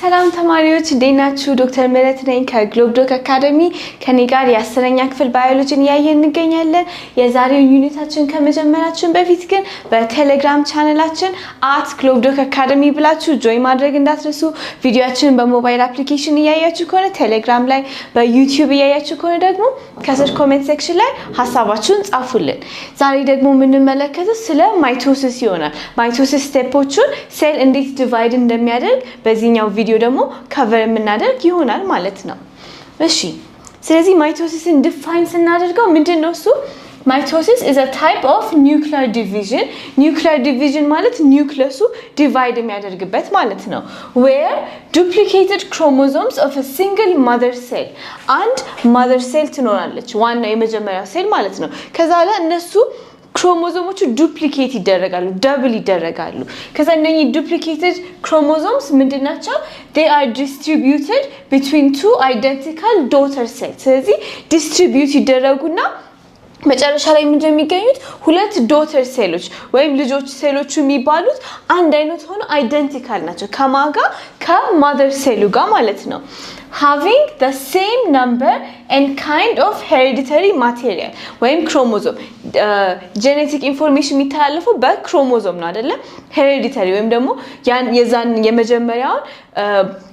ሰላም ተማሪዎች እንዴት ናችሁ? ዶክተር ምህረት ነኝ ከግሎብዶክ አካዳሚ ከኔ ጋር የ10ኛ ክፍል ባዮሎጂን ያየን እንገኛለን። የዛሬው ዩኒታችን ከመጀመራችን በፊት ግን በቴሌግራም ቻናላችን @globdoc academy ብላችሁ ጆይን ማድረግ እንዳትረሱ። ቪዲዮአችንን በሞባይል አፕሊኬሽን ያያችሁ ከሆነ ቴሌግራም ላይ፣ በዩቲዩብ ያያችሁ ከሆነ ደግሞ ከስር ኮሜንት ሴክሽን ላይ ሐሳባችሁን ጻፉልን። ዛሬ ደግሞ የምንመለከተው ስለ ማይቶሲስ ይሆናል። ማይቶሲስ ስቴፖቹን ሴል እንዴት ዲቫይድ እንደሚያደርግ በዚህኛው ቪዲዮ ደግሞ ከቨር የምናደርግ ይሆናል ማለት ነው። እሺ ስለዚህ ማይቶሲስን ዲፋይን ስናደርገው ምንድነው እሱ? Mitosis is a type of nuclear division. Nuclear division ማለት ኒውክሊየሱ ዲቫይድ የሚያደርግበት ማለት ነው። Where duplicated chromosomes of a single mother cell and mother cell ትኖራለች ዋናው የመጀመሪያው ሴል ማለት ነው። ከዛ ላይ እነሱ ክሮሞዞሞቹ ዱፕሊኬት ይደረጋሉ ደብል ይደረጋሉ ከዛ እነኚህ ዱፕሊኬትድ ክሮሞዞምስ ምንድናቸው they are distributed between two identical daughter cells ስለዚህ ዲስትሪቢዩት ይደረጉና መጨረሻ ላይ ምን እንደሚገኙት ሁለት ዶተር ሴሎች ወይም ልጆች ሴሎቹ የሚባሉት አንድ አይነት ሆኖ አይደንቲካል ናቸው ከማጋ ከማዘር ሴሉ ጋር ማለት ነው having the same number and kind of hereditary material ወይም ክሮሞዞም genetic information የሚተላለፈው በክሮሞዞም ነው አይደለ hereditary ወይም ደግሞ የዛን የመጀመሪያውን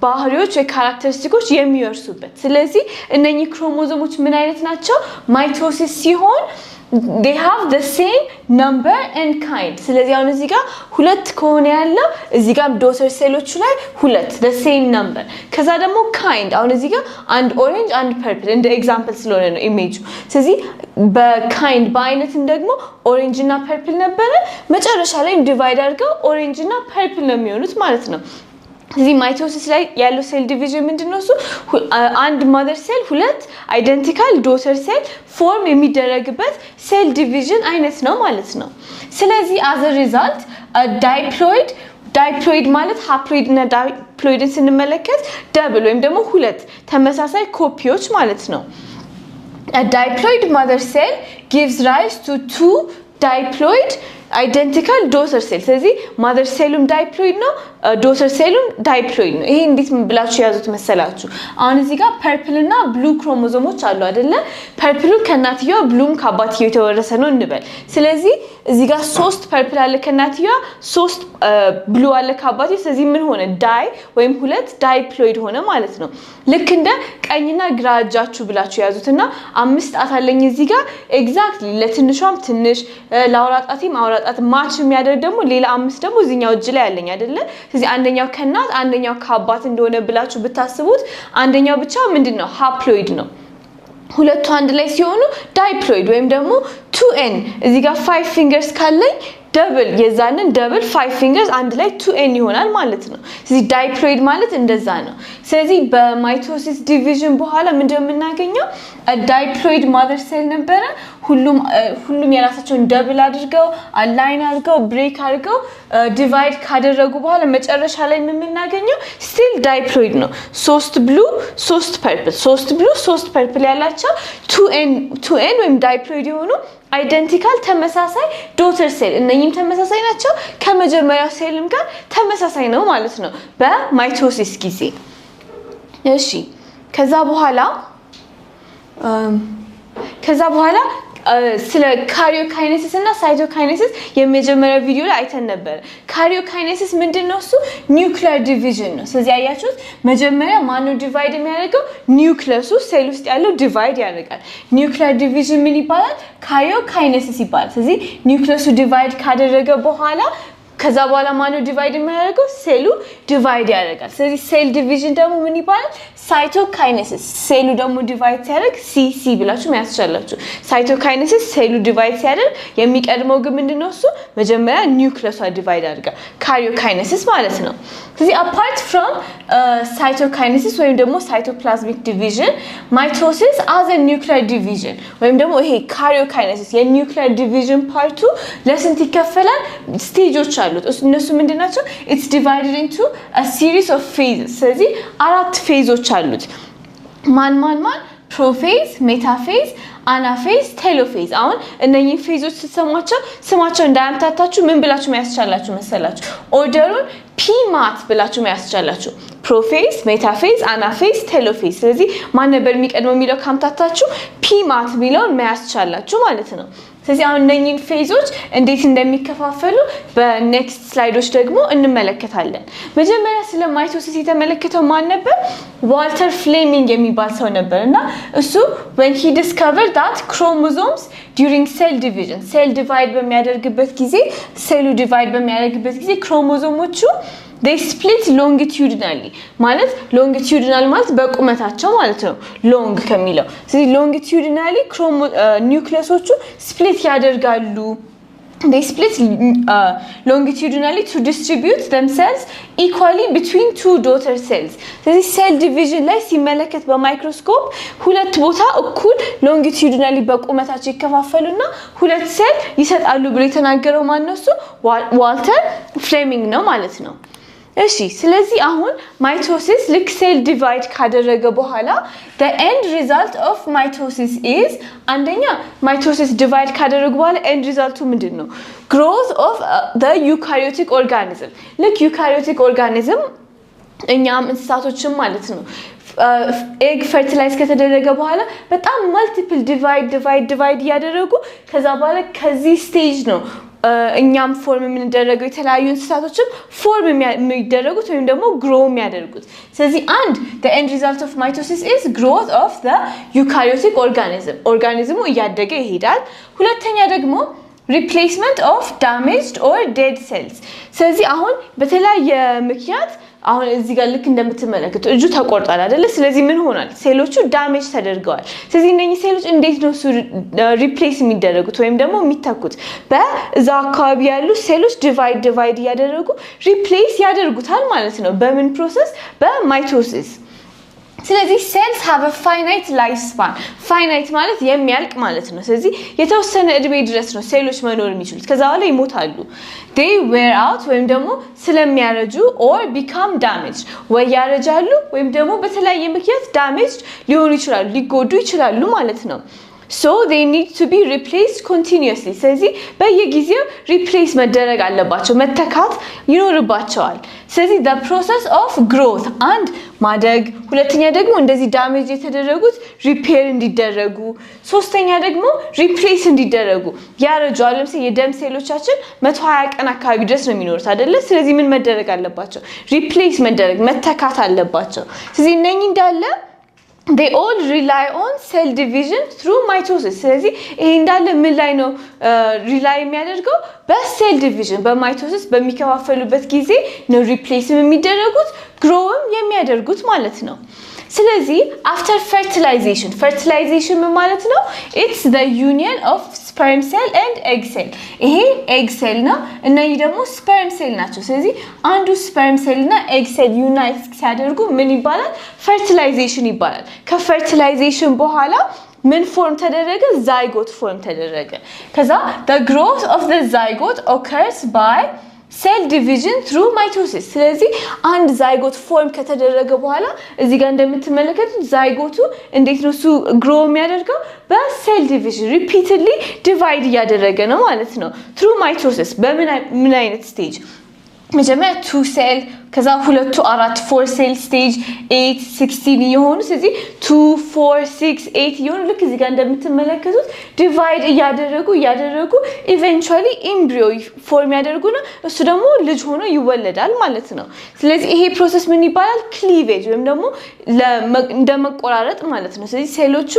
ባህሪዎች ወይ ካራክተሪስቲኮች የሚወርሱበት ስለዚህ እነኚህ ክሮሞዞሞች ምን አይነት ናቸው ማይቶሲስ ሲሆን they have the same number and kind ስለዚህ አሁን እዚህ ጋር ሁለት ከሆነ ያለው እዚህ ጋር ዶተር ሴሎቹ ላይ ሁለት the same number ከዛ ደግሞ kind አሁን እዚህ ጋር አንድ ኦሬንጅ አንድ ፐርፕል እንደ ኤግዛምፕል ስለሆነ ነው ኢሜጁ ስለዚህ በካይንድ በአይነትም ደግሞ ኦሬንጅ እና ፐርፕል ነበር መጨረሻ ላይ ዲቫይድ አድርገው ኦሬንጅ እና ፐርፕል ነው የሚሆኑት ማለት ነው እዚህ ማይቶሲስ ላይ ያለው ሴል ዲቪዥን ምንድነው እሱ አንድ ማዘር ሴል ሁለት አይደንቲካል ዶተር ሴል ፎርም የሚደረግበት ሴል ዲቪዥን አይነት ነው ማለት ነው ስለዚህ as a result ዳይፕሎይድ ማለት ሃፕሎይድ እና ዳይፕሎይድን ስንመለከት ደብል ወይም ደግሞ ሁለት ተመሳሳይ ኮፒዎች ማለት ነው a diploid mother cell gives rise to two diploid identical daughter cells ስለዚህ mother cellum diploid ነው daughter cellum diploid ነው ይሄ እንዴት ብላችሁ ያዙት መሰላችሁ አሁን እዚህ ጋር purple እና blue ክሮሞዞሞች አሉ አይደለ purple ከናትየው blue ከአባትየው የተወረሰ ነው እንበል ስለዚህ እዚህ ጋር 3 purple አለ ከናትየው 3 blue አለ ከአባትየው ስለዚህ ምን ሆነ ዳይ ወይም ሁለት diploid ሆነ ማለት ነው ልክ እንደ ቀኝና ግራ እጃችሁ ብላችሁ ያዙትና 5 ጣት አለኝ እዚህ ጋር ኤግዛክትሊ ለትንሿም ትንሽ ለአውራጣቲም አውራጣት ማች የሚያደርግ ደግሞ ሌላ 5 ደግሞ እዚህኛው እጅ ላይ ያለኝ አይደለ ስለዚህ አንደኛው ከናት አንደኛው ከአባት እንደሆነ ብላችሁ ብታስቡት አንደኛው ብቻ ምንድነው ሃፕሎይድ ነው ሁለቱ አንድ ላይ ሲሆኑ ዳይፕሎይድ ወይም ደግሞ 2n እዚህ ጋር 5 ፊንገርስ ካለኝ ደብል የዛንን ደብል 5 ፊንገርስ አንድ ላይ 2n ይሆናል ማለት ነው ስለዚህ ዳይፕሎይድ ማለት እንደዛ ነው ስለዚህ በማይቶሲስ ዲቪዥን በኋላ ምንድነው የምናገኘው ዳይፕሎይድ ማዘር ሴል ነበር ሁሉም የራሳቸውን ደብል አድርገው አላይን አድርገው ብሬክ አድርገው ዲቫይድ ካደረጉ በኋላ መጨረሻ ላይ ምን የምናገኘው ስቲል ዳይፕሎይድ ነው 3 ብሉ 3 ፐርፕል 3 ብሉ 3 ፐርፕል ያላቸው 2n ወይም ዳይፕሎይድ የሆኑ አይደንቲካል ተመሳሳይ ዶተር ሴል እነኚህም ተመሳሳይ ናቸው ከመጀመሪያው ሴልም ጋር ተመሳሳይ ነው ማለት ነው በማይቶሲስ ጊዜ እሺ ከዛ በኋላ ስለ ካሪዮካይኔሲስ እና ሳይቶካይኔሲስ የመጀመሪያው ቪዲዮ ላይ አይተን ነበር ካሪዮካይኔሲስ ምንድነው እሱ ኒውክሊየር ዲቪዥን ነው ስለዚህ አያችሁት መጀመሪያ ማነው ዲቫይድ የሚያደርገው ኒውክሊየሱ ሴል ውስጥ ያለው ዲቫይድ ያደርጋል ኒውክሊየር ዲቪዥን ምን ይባላል ካሪዮካይኔሲስ ይባላል ስለዚህ ኒውክሊየሱ ዲቫይድ ካደረገ በኋላ ከዛ በኋላ ማነው ዲቫይድ የሚያደርገው ሴሉ ዲቫይድ ያደርጋል ስለዚህ ሴል ዲቪዥን ደግሞ ምን ይባላል ሳይቶካይኔሲስ ሴሉ ደግሞ ዲቫይድ ሲያደርግ ሲሲ ብላችሁ ያስቻላችሁ ሳይቶካይኔሲስ ሴሉ ዲቫይድ ሲያደርግ የሚቀድመው ግን ምንድነው እሱ መጀመሪያ ኒውክሊየሱ ዲቫይድ ያደርጋል ካሪዮካይኔሲስ ማለት ነው ስለዚህ apart from cytokinesis ወይም ደግሞ cytoplasmic division mitosis as a nuclear division ወይም ደግሞ ይሄ ካሪዮካይኔሲስ የኒውክሊየር ዲቪዥን ፓርቱ ለስንት ይከፈላል ስቴጆች አሉት እነሱ ምንድናቸው it's divided into a series of phases ስለዚህ አራት ፌዞች አሉት ማን ፕሮፌዝ ሜታፌዝ አናፌዝ ቴሎፌዝ አሁን እነኚህ ፌዞች ተሰማቸው ስማቸው እንዳያምታታችሁ ምን ብላችሁ ያስቻላችሁ መሰላችሁ ኦርደሩን ፒማት ብላችሁ ያስቻላችሁ ፕሮፌዝ ሜታፌዝ አናፌዝ ቴሎፌዝ ስለዚህ ማን ነበር የሚቀድመው የሚለው ካምታታችሁ ፒማት ሚለውን መያዝ ቻላችሁ ማለት ነው ስለዚህ አሁን እነኚህን ፌዞች እንዴት እንደሚከፋፈሉ በኔክስት ስላይዶች ደግሞ እንመለከታለን መጀመሪያ ስለ ማይቶሲስ የተመለከተው ማን ነበር ዋልተር ፍሌሚንግ የሚባል ሰው ነበርና እሱ when he discovered that chromosomes during cell division cell divide በሚያደርግበት ጊዜ ሴሉ ዲቫይድ በሚያደርግበት ጊዜ ክሮሞዞሞቹ they split longitudinally ማለት longitudinal ማለት በቁመታቸው ማለት ነው long ከሚለው ስለዚህ longitudinally ኒውክሊየሶቹ split ያደርጋሉ they split longitudinally to distribute themselves equally between two daughter cells ስለዚህ cell division ላይ ሲመለከት በማይክሮስኮፕ ሁለት ቦታ እኩል longitudinally በቁመታቸው ይከፋፈሉና ሁለት ሴል ይሰጣሉ ብሎ የተናገረው ማን ነው እሱ ዋልተር ፍሌሚንግ ነው ማለት ነው እሺ ስለዚህ አሁን ማይቶሲስ ልክ ሴል ዲቫይድ ካደረገ በኋላ the end result of mitosis is አንደኛ ማይቶሲስ ዲቫይድ ካደረገ በኋላ end resultቱ ምንድነው growth of the eukaryotic organism ልክ eukaryotic organism እኛም እንስሳቶችም ማለት ነው ኤግ ፈርቲላይዝ ከተደረገ በኋላ በጣም multiple divide ያደረጉ ከዛ በኋላ ከዚህ ስቴጅ ነው እኛም ፎርም የምንደረገው የተለያዩ እንስሳቶችም ፎርም የሚደረጉት ወይም ደግሞ ግሮ የሚያደርጉት ስለዚህ አንድ the end result of mitosis is growth of the eukaryotic organism እያደገ ይሄዳል ሁለተኛ ደግሞ replacement of damaged or dead cells ስለዚህ አሁን በተለያየ ምክንያት አሁን እዚህ ጋር ልክ እንደምትመለከቱ እጁ ተቆርጧል አይደለ ስለዚህ ምን ሆኗል ሴሎቹ ዳሜጅ ተደርገዋል ስለዚህ እነኚህ ሴሎች እንዴት ነው ሪፕሌስ የሚደረጉት ወይም ደግሞ የሚተኩት በዛ አካባቢ ያሉ ሴሎች ዲቫይድ ያደረጉ ሪፕሌስ ያደርጉታል ማለት ነው በምን ፕሮሰስ በማይቶሲስ ስለዚህ cells have a finite lifespan finite ማለት የሚያልቅ ማለት ነው ስለዚህ የተወሰነ እድሜ ድረስ ነው ሴሎች መኖር የሚችሉት ከዛ በኋላ ይሞታሉ they wear out ወይም ደግሞ ስለሚያረጁ or become damaged ወይ ያረጃሉ ወይም ደግሞ በተለያየ ምክንያት damaged ሊሆኑ ይችላሉ ሊጎዱ ይችላሉ ማለት ነው so they need to be replaced continuously ስለዚህ በየጊዜው ሪፕሌስ መደረግ አለባቸው መተካት ይኖርባቸዋል ስለዚህ the process of growth and ማደግ ሁለተኛ ደግሞ እንደዚህ ዳሜጅ የተደረጉት ሪፔር እንዲደረጉ ሶስተኛ ደግሞ ሪፕሌስ እንዲደረጉ ያረጃሉ ለምሳሌ የደም ሴሎቻችን 120 ቀን አካባቢ ድረስ ነው የሚኖሩት አይደለ ስለዚህ ምን መደረግ አለባቸው ሪፕሌስ መደረግ መተካት አለባቸው ስለዚህ እነኚህ እንዳለ they all rely on cell division through mitosis ስለዚህ ይሄ እንዳለ ምን ላይ ነው ሪላይ የሚያደርገው በሴል ዲቪዥን በማይቶሲስ በሚከፋፈሉበት ጊዜ ነው ሪፕሌስ የሚደረጉት ግሮውም የሚያደርጉት ማለት ነው ስለዚህ after fertilization ምን ማለት ነው it's the union of sperm cell and egg cell ይሄ egg cell ነው እነዚህ ደግሞ sperm cell ናቸው ስለዚህ አንዱ sperm cell እና egg cell unite ሲያደርጉ ምን ይባላል fertilization ይባላል ከfertilization በኋላ ምን ፎርም ተደረገ zygote ፎርም ተደረገ ከዛ the growth of the zygote occurs by cell division through mitosis ስለዚህ አንድ ዛይጎት ፎርም ከተደረገ በኋላ እዚህ ጋር እንደምትመለከቱት ዛይጎቱ እንዴት ነው ሱ ግሮ የሚያደርገው በሴል ዲቪዥን repeatedly divide ያደረገ ነው ማለት ነው through mitosis በምን አይነት ስቴጅ መጀመሪያ 2 ሴል ከዛ 2 4 4 ሴል ስቴጅ 8 16 ይሆኑ ስለዚህ 2 4 6 8 ይሆኑ ልክ እዚህ ጋር እንደምትመለከቱት ዲቫይድ ያደረጉ ኢቨንቹአሊ ኤምብሪዮ ፎርም ያደርጉና እሱ ደግሞ ልጅ ሆኖ ይወለዳል ማለት ነው ስለዚህ ይሄ ፕሮሰስ ምን ይባላል ክሊቬጅ ወይም ደግሞ እንደመቆራረጥ ማለት ነው ስለዚህ ሴሎቹ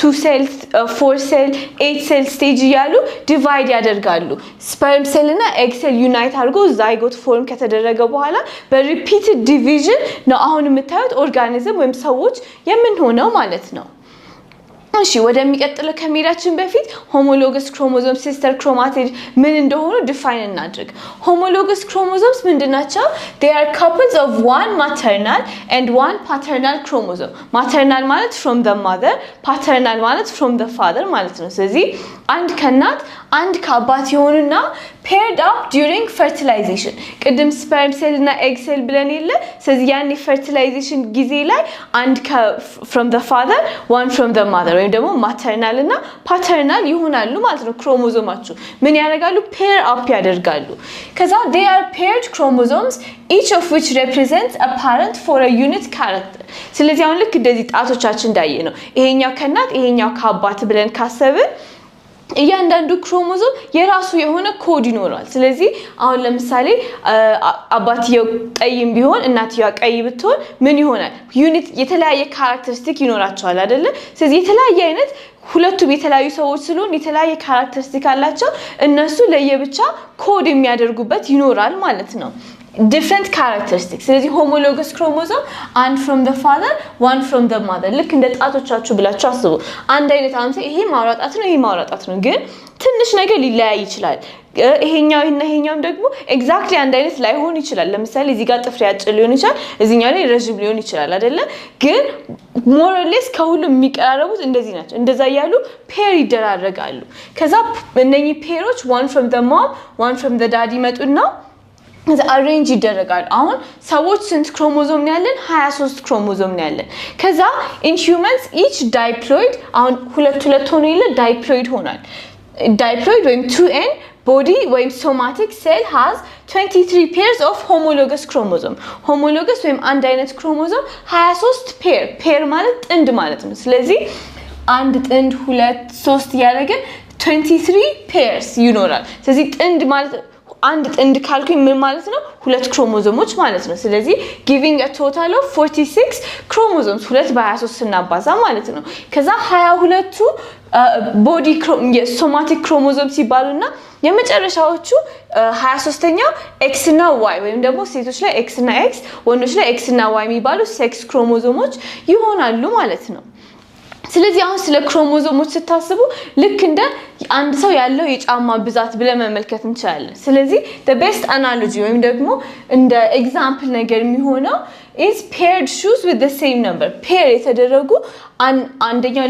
2 ሴል 4 ሴል 8 ሴል ስቴጅ ያሉ ዲቫይድ ያደርጋሉ ስፐርም ሴል እና ኤግ ሴል ዩናይት አድርጎ ዛይጎት ፎርም ከተደረገ በኋላ በሪፒትድ ዲቪዥን ነው አሁን የምታዩት ኦርጋኒዝም ወይም ሰዎች የምንሆነው ማለት ነው እሺ ወደሚቀጥለው ከመሄዳችን በፊት ሆሞሎገስ ክሮሞዞም ሲስተር ክሮማቲድ ምን እንደሆኑ ዲፋይን እናድርግ ሆሞሎገስ ክሮሞዞምስ ምንድናቸው they are couples of one maternal and one paternal chromosome maternal ማለት from the mother paternal ማለት from the father ማለት ነው ስለዚህ አንድ ከእናት አንድ ከአባት የሆኑና paired up during fertilization ቅድም sperm cell እና egg cell ብለን የለ ስለዚህ ያኔ fertilization ጊዜ ላይ አንድ from the father one from the mother ወይም ደግሞ maternal እና paternal ይሆናሉ ማለት ነው ክሮሞዞማቸው ምን ያደርጋሉ pair up ያደርጋሉ ከዛ they are paired chromosomes each of which represents a parent for a unit character ስለዚህ አሁን ልክ እንደዚህ ጣቶቻችን እንዳየ ነው ይሄኛው ከናት ይሄኛው ከአባት ብለን ካሰብን እያንዳንዱ ክሮሞዞም የራሱ የሆነ ኮድ ይኖራል ስለዚህ አሁን ለምሳሌ አባትየው ቀይም ቢሆን እናትየው ቀይ ብትሆን ምን ይሆናል ዩኒት የተለያየ ካራክተሪስቲክ ይኖራቸዋል አይደለ ስለዚህ የተለያየ አይነት ሁለቱም የተለያዩ ሰዎች ስለሆነ የተለያየ ካራክተሪስቲክ አላቸው እነሱ ለየብቻ ኮድ የሚያደርጉበት ይኖራል ማለት ነው different characteristics ስለዚህ homologous chromosome and from the father one from the mother ልክ እንደ ጣቶቻችሁ ብላችሁ አስቡ አንድ አይነት አምሳ ይሄ ማውራጣት ነው ይሄ ማውራጣት ነው ግን ትንሽ ነገር ሊለያይ ይችላል ይሄኛው እና ይሄኛው ደግሞ ኤግዛክትሊ አንድ አይነት ላይሆን ይችላል ለምሳሌ እዚህ ጋር ጥፍር ያጭል ሊሆን ይችላል እዚህኛው ላይ ረጅም ሊሆን ይችላል አይደለ ግን more or less ከሁሉም የሚቀራረቡት እንደዚህ ናቸው እንደዛ ያሉ ፔር ይደራረጋሉ ከዛ እነኚህ ፔሮች one from the mom one from the dad ይመጡና the arrange ይደረጋል አሁን ሰዎች ስንት ክሮሞዞም ነው ያለን 23 ክሮሞዞም ነው ያለን ከዛ in humans each diploid አሁን ሁለት ሆኖ ይለ diploid ሆናል diploid ወይም 2n body ወይም somatic cell has 23 pairs of homologous chromosome homologous ወይም አንድ አይነት ክሮሞዞም 23 pair ማለት ጥንድ ማለት ነው ስለዚህ አንድ ጥንድ ሁለት ሶስት ያደረገን 23 pairs ይኖራል ስለዚህ ጥንድ ማለት አንድ ጥንድ ካልኩኝ ምን ማለት ነው ሁለት ክሮሞዞሞች ማለት ነው ስለዚህ giving a total of 46 chromosomes ሁለት በ23 ስናባዛ ማለት ነው ከዛ 22ቱ body somatic chromosomes ይባሉና የመጨረሻዎቹ 23ኛው x እና y ወይም ደግሞ ሴቶች ላይ x እና x ወንዶች ላይ x እና y የሚባሉ ሴክስ ክሮሞዞሞች ይሆናሉ ማለት ነው ስለዚህ አሁን ስለ ክሮሞዞሞች ስታስቡ ልክ እንደ አንድ ሰው ያለው የጫማ ብዛት ብለ መመልከት እንችላለን ስለዚህ the best analogy ወይም ደግሞ እንደ ኤግዛምፕል ነገር የሚሆነው is paired shoes with the same number pair የተደረጉ አንደኛው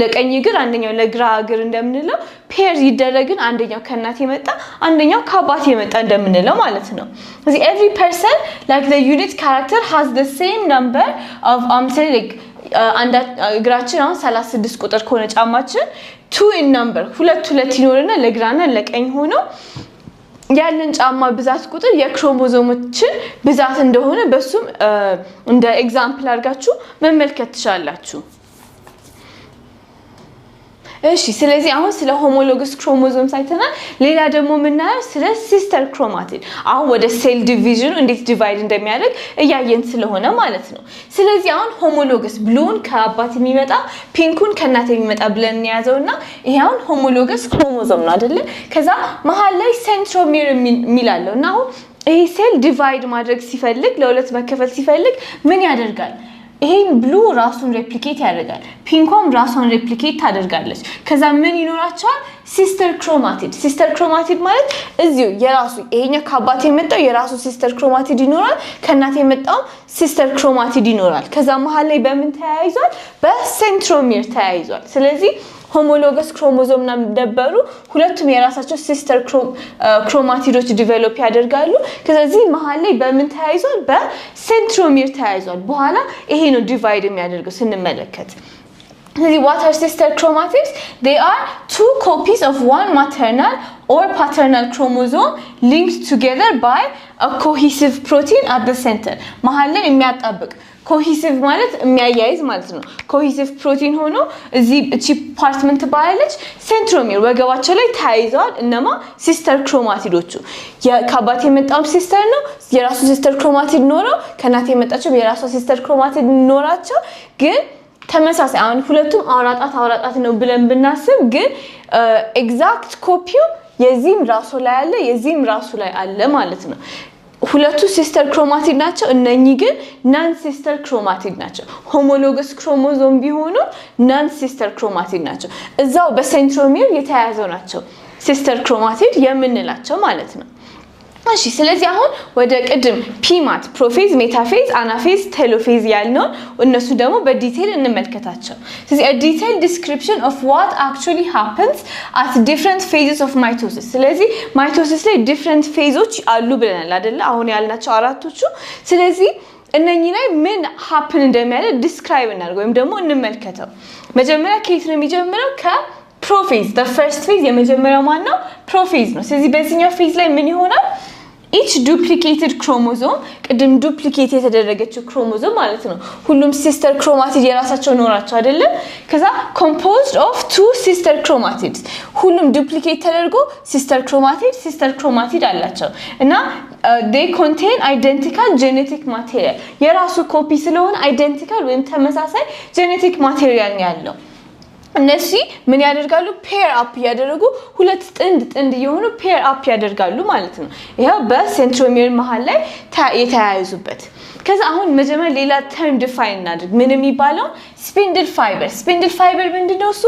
ለቀኝ እግር አንደኛው ለግራ እግር እንደምንለው pair ይደረግን አንደኛው ከእናት የመጣ አንደኛው ከአባት የመጣ እንደምንለው ማለት ነው ስለዚህ every person like the unit character has the same number of like አንድ እግራችን አሁን 36 ቁጥር ከሆነ ጫማችን 2 in number ሁለት ይኖርና ለግራና ለቀኝ ሆኖ ያለን ጫማ ብዛት ቁጥር የክሮሞዞሞችን ብዛት እንደሆነ በሱም እንደ ኤግዛምፕል አድርጋችሁ መመልከት ትችላላችሁ እሺ ስለዚህ አሁን ስለ homologous chromosomes አይተናል ሌላ ደግሞ ምናየው ስለ sister chromatid አሁን ወደ ሴል ዲቪዥኑ እንዴት ዲቫይድ እንደሚያደርግ እያየን ስለሆነ ማለት ነው ስለዚህ አሁን homologous ብሉን ከአባት የሚመጣ ፒንኩን ከእናት የሚመጣ ብለን ያዘውና ይሄ አሁን homologous chromosome ነው አይደለ ከዛ መሃል ላይ centromere የሚላልውና አሁን ይሄ ሴል ዲቫይድ ማድረግ ሲፈልግ ለሁለት መከፈል ሲፈልግ ምን ያደርጋል ይሄ ብሉ ራሱን ሬፕሊኬት ያደርጋል ፒንኮም ራሱን ሬፕሊኬት ታደርጋለች ከዛ ምን ይኖራቸዋል sister chromatid ማለት እዚሁ የራሱ ይሄኛ ከአባት የመጣው የራሱ sister chromatid ይኖራል ከእናት የመጣው sister chromatid ይኖራል ከዛ መሃል ላይ በምን ተያይዟል በሴንትሮሜር ተያይዟል ስለዚህ homologous chromosome ነበሩ ሁለቱም የራሳቸው sister chromatidoች ዲቨሎፕ ያደርጋሉ ከዚህ መሃል ላይ በምን ተያይዟል በሴንትሮሜር ተያይዟል በኋላ ይሄ ነው ዲቫይድ የሚያደርገው ስንመለከት what are sister chromatids they are two copies of one maternal or paternal chromosome linked together by a cohesive protein at the center መሃል ላይ የሚያጣብቅ cohesive ማለት የሚያያይዝ ማለት ነው cohesive protein ሆኖ እዚህ እቺ ፓርትመንት ባለች ሴንትሮሜር ወገባቸው ላይ ተያይዘዋል እነማ sister chromatidoቹ ከአባት የመጣው sister ነው የራሱ sister chromatid ኖሮ ከእናት የመጣቸው የራሱ sister chromatid ኖራቸው ግን ተመሳሳይ አሁን ሁለቱም አውራጣት ነው ብለን ብናስብ ግን ኤግዛክት ኮፒው የዚህም ራሱ ላይ አለ የዚህም ራሱ ላይ አለ ማለት ነው ሁለቱ sister chromatid ናቸው እነኚህ ግን non sister chromatid ናቸው homologous chromosome ቢሆኑ non sister chromatid ናቸው እዛው በሴንትሮሜር የተያያዙ ናቸው sister chromatid የምንላቸው ማለት ነው እሺ ስለዚህ አሁን ወደ ቅድም ፒማት ፕሮፌዝ ሜታፌዝ አናፌዝ ቴሎፌዝ ያልነው እነሱ ደግሞ በዲቴል እንመልከታቸው ስለዚህ a detailed description of what actually happens at different phases of mitosis ስለዚህ mitosis ላይ different phases አሉ ብለናል አይደል አሁን ያልናቸው አራቶቹ ስለዚህ እነኚህ ላይ ምን happen እንደሚያደርግ describe እናድርግ ወይም ደግሞ እንመልከተው መጀመሪያ ከየት ነው የሚጀምረው ከፕሮፌዝ the first phase የመጀመሪያው ማን ነው ፕሮፌዝ ነው ስለዚህ በዚህኛው ፌዝ ላይ ምን ይሆናል each duplicated chromosome ቅድም duplicate የተደረገችው chromosome ማለት ነው ሁሉም sister chromatids የራሳቸው ኖራቸው አይደለ ከዛ composed of two sister chromatids ሁሉም duplicate ተደርጎ sister chromatid አላቸው እና they contain identical genetic material የራሱ ኮፒ ስለሆነ identical ወይም ተመሳሳይ genetic material ያለው እነዚህ ምን ያደርጋሉ pair up ያደርጉ ሁለት ጥንድ የሆኑ pair up ያደርጋሉ ማለት ነው ይሄው በሴንትሮሜር መሃል ላይ የተያያዙበት ከዛ አሁን መጀመሪያ ሌላ term define እናድርግ ምን የሚባለው spindle fiber ምንድነው እሱ